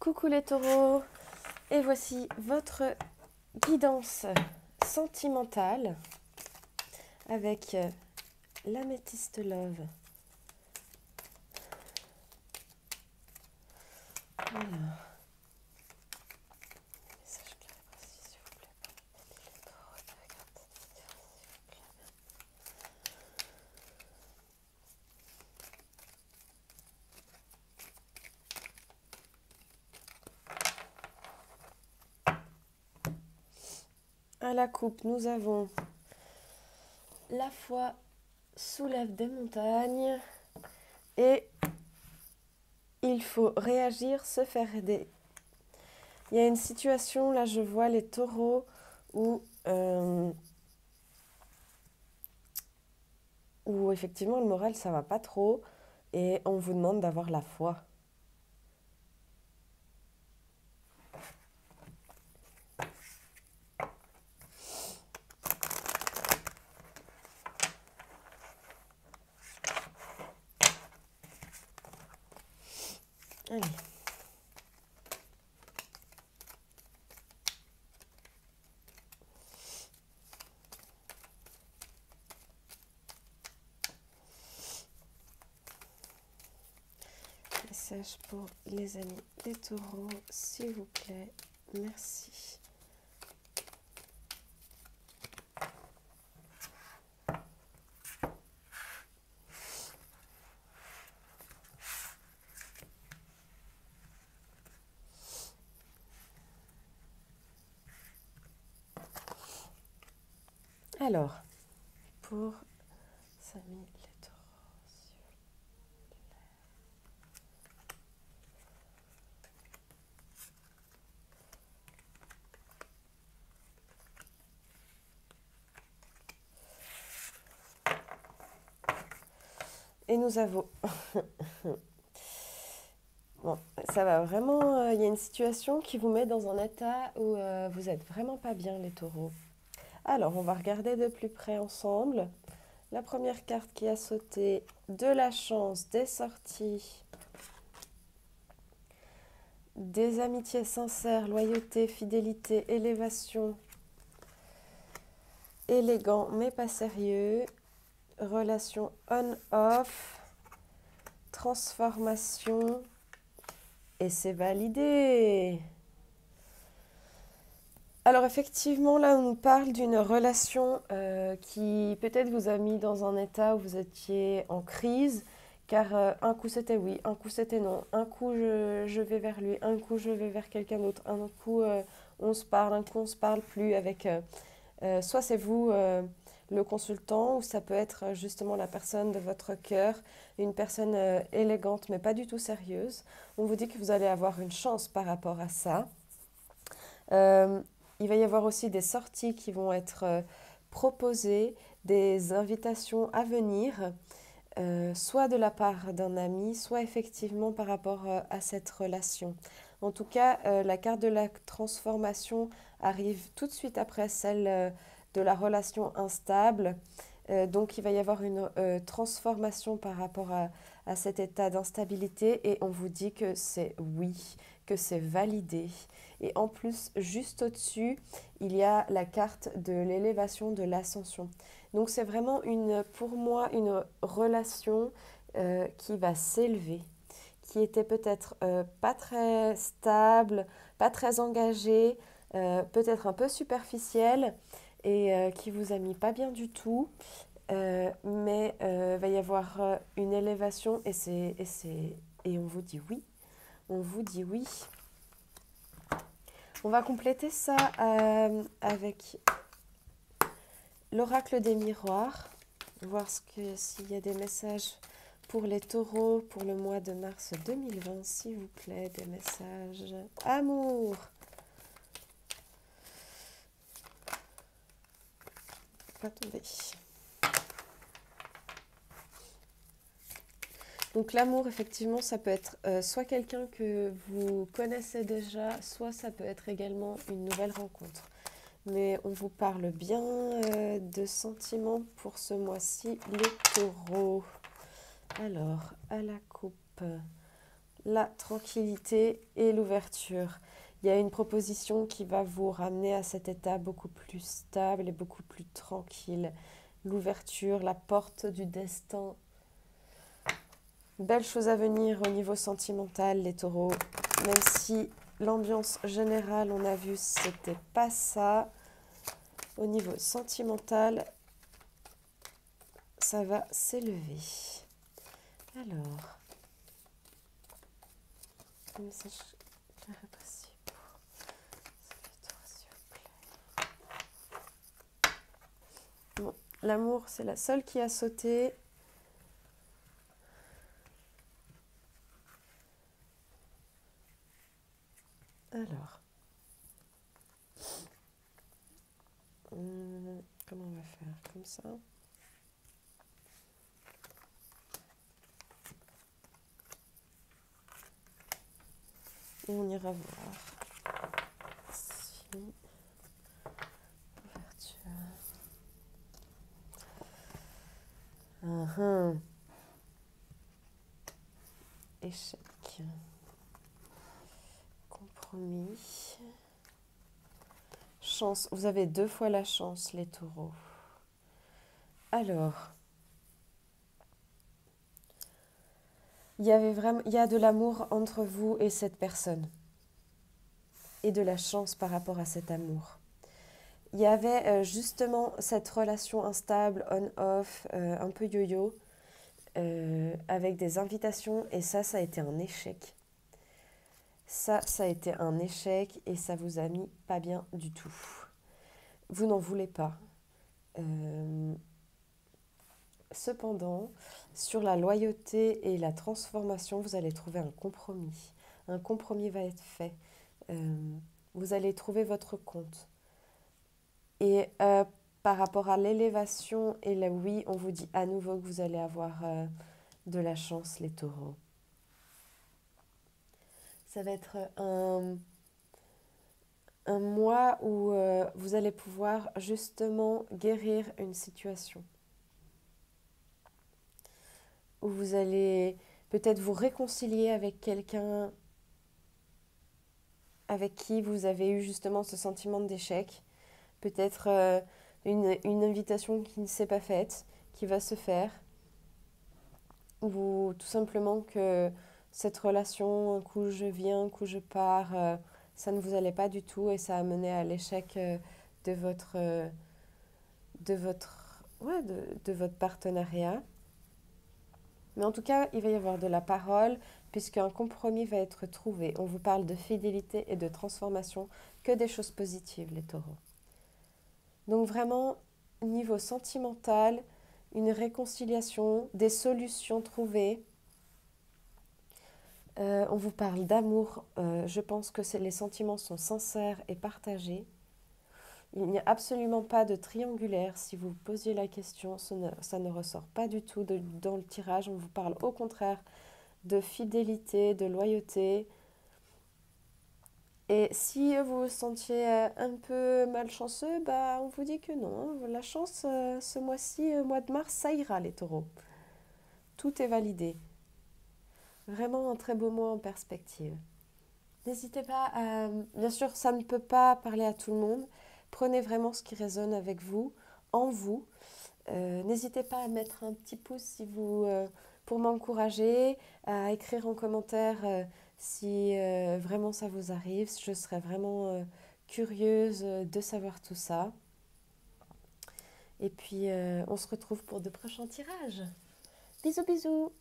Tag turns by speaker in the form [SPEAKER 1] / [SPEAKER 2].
[SPEAKER 1] Coucou les taureaux, et voici votre guidance sentimentale avec l'améthyste love. Alors, message clair et précis s'il vous plaît. Les taureaux de la carte, s'il vous plaît. À la coupe, nous avons la foi soulève des montagnes et il faut réagir, se faire aider. Il y a une situation, là je vois les taureaux où effectivement le moral ça va pas trop et on vous demande d'avoir la foi. Allez. Message pour les amis des taureaux, s'il vous plaît. Merci. Alors, pour Samy les taureaux, s'il vous plaît. Et nous avons... Bon, ça va vraiment... Il y a une situation qui vous met dans un état où vous n'êtes vraiment pas bien, les taureaux. Alors, on va regarder de plus près ensemble. La première carte qui a sauté, de la chance, des sorties, des amitiés sincères, loyauté, fidélité, élévation, élégant mais pas sérieux, relation on-off, transformation, et c'est validé. Alors effectivement, là on nous parle d'une relation qui peut-être vous a mis dans un état où vous étiez en crise, car un coup c'était oui, un coup c'était non, un coup je vais vers lui, un coup je vais vers quelqu'un d'autre, un coup on se parle, un coup on se parle plus avec... soit c'est vous le consultant, ou ça peut être justement la personne de votre cœur, une personne élégante mais pas du tout sérieuse. On vous dit que vous allez avoir une chance par rapport à ça. Il va y avoir aussi des sorties qui vont être proposées, des invitations à venir, soit de la part d'un ami, soit effectivement par rapport à cette relation. En tout cas, la carte de la transformation arrive tout de suite après celle de la relation instable. Donc il va y avoir une transformation par rapport à cet état d'instabilité, et on vous dit que c'est oui, que c'est validé. Et en plus, juste au-dessus, il y a la carte de l'élévation, de l'ascension. Donc c'est vraiment pour moi une relation qui va s'élever, qui était peut-être pas très stable, pas très engagée, peut-être un peu superficielle, et qui vous a mis pas bien du tout. Mais va y avoir une élévation, et on vous dit oui. On vous dit oui. On va compléter ça avec l'oracle des miroirs, voir s'il y a des messages pour les taureaux pour le mois de mars 2020, s'il vous plaît, des messages amour. Pas tomber. Donc l'amour, effectivement, ça peut être soit quelqu'un que vous connaissez déjà, soit ça peut être également une nouvelle rencontre. Mais on vous parle bien de sentiments pour ce mois-ci, les taureaux. Alors, à la coupe, la tranquillité et l'ouverture. Il y a une proposition qui va vous ramener à cet état beaucoup plus stable et beaucoup plus tranquille. L'ouverture, la porte du destin. Belle chose à venir au niveau sentimental, les taureaux. Même si l'ambiance générale, on a vu, c'était pas ça. Au niveau sentimental, ça va s'élever. Alors, un message clair et précis pour s'il vous plaît. Bon, l'amour, c'est la seule qui a sauté. Alors, comment on va faire? Comme ça. Et on ira voir. Ici. Ouverture. Échec. Compromis. Chance. Vous avez 2 fois la chance, les taureaux. Alors, il y a de l'amour entre vous et cette personne. Et de la chance par rapport à cet amour. Il y avait justement cette relation instable, on-off, un peu yo-yo, avec des invitations. Et ça a été un échec. Ça a été un échec et ça vous a mis pas bien du tout. Vous n'en voulez pas. Cependant, sur la loyauté et la transformation, vous allez trouver un compromis. Un compromis va être fait. Vous allez trouver votre compte. Et par rapport à l'élévation et le oui, on vous dit à nouveau que vous allez avoir de la chance, les taureaux. Ça va être un mois où vous allez pouvoir justement guérir une situation. Où vous allez peut-être vous réconcilier avec quelqu'un avec qui vous avez eu justement ce sentiment d'échec. Peut-être une invitation qui ne s'est pas faite, qui va se faire. Ou tout simplement que cette relation, un coup je viens, un coup je pars, ça ne vous allait pas du tout et ça a mené à l'échec de votre partenariat. Mais en tout cas, il va y avoir de la parole puisqu'un compromis va être trouvé. On vous parle de fidélité et de transformation, que des choses positives, les taureaux. Donc vraiment, niveau sentimental, une réconciliation, des solutions trouvées. On vous parle d'amour. Je pense que les sentiments sont sincères et partagés. Il n'y a absolument pas de triangulaire. Si vous posiez la question, ça ne ressort pas du tout dans le tirage. On vous parle au contraire de fidélité, de loyauté. Et si vous vous sentiez un peu malchanceux, on vous dit que non. La chance, ce mois-ci, mois de mars, ça ira, les taureaux. Tout est validé. Vraiment un très beau mois en perspective. N'hésitez pas à... Bien sûr, ça ne peut pas parler à tout le monde. Prenez vraiment ce qui résonne avec vous, en vous. N'hésitez pas à mettre un petit pouce si pour m'encourager, à écrire en commentaire si vraiment ça vous arrive. Je serais vraiment curieuse de savoir tout ça. Et puis, on se retrouve pour de prochains tirages. Bisous, bisous!